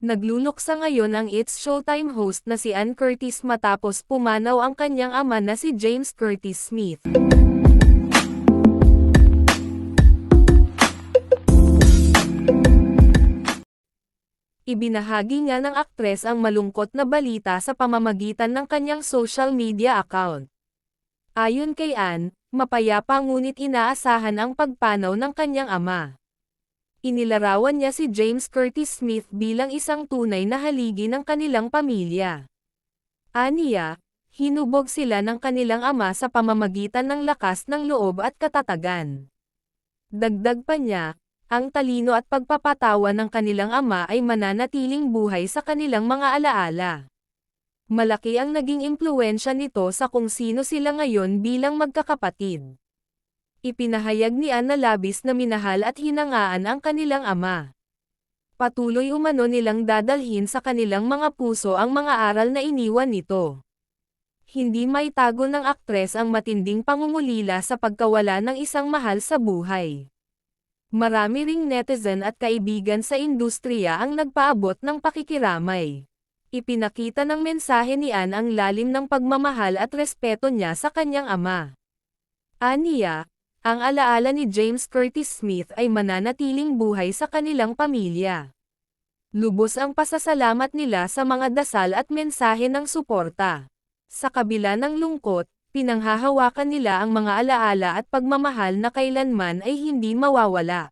Nagluluksa ngayon ang It's Showtime host na si Ann Curtis matapos pumanaw ang kanyang ama na si James Curtis Smith. Ibinahagi nga ng aktres ang malungkot na balita sa pamamagitan ng kanyang social media account. Ayon kay Ann, mapayapa ngunit inaasahan ang pagpanaw ng kanyang ama. Inilarawan niya si James Curtis Smith bilang isang tunay na haligi ng kanilang pamilya. Aniya, hinubog sila ng kanilang ama sa pamamagitan ng lakas ng loob at katatagan. Dagdag pa niya, ang talino at pagpapatawa ng kanilang ama ay mananatiling buhay sa kanilang mga alaala. Malaki ang naging impluwensya nito sa kung sino sila ngayon bilang magkakapatid. Ipinahayag ni Ann na labis na minahal at hinangaan ang kanilang ama. Patuloy umano nilang dadalhin sa kanilang mga puso ang mga aral na iniwan nito. Hindi maitago ng aktres ang matinding pangungulila sa pagkawala ng isang mahal sa buhay. Marami ring netizen at kaibigan sa industriya ang nagpaabot ng pakikiramay. Ipinakita ng mensahe ni Ann ang lalim ng pagmamahal at respeto niya sa kanyang ama. Aniya, ang alaala ni James Curtis Smith ay mananatiling buhay sa kanilang pamilya. Lubos ang pasasalamat nila sa mga dasal at mensahe ng suporta. Sa kabila ng lungkot, pinanghahawakan nila ang mga alaala at pagmamahal na kailanman ay hindi mawawala.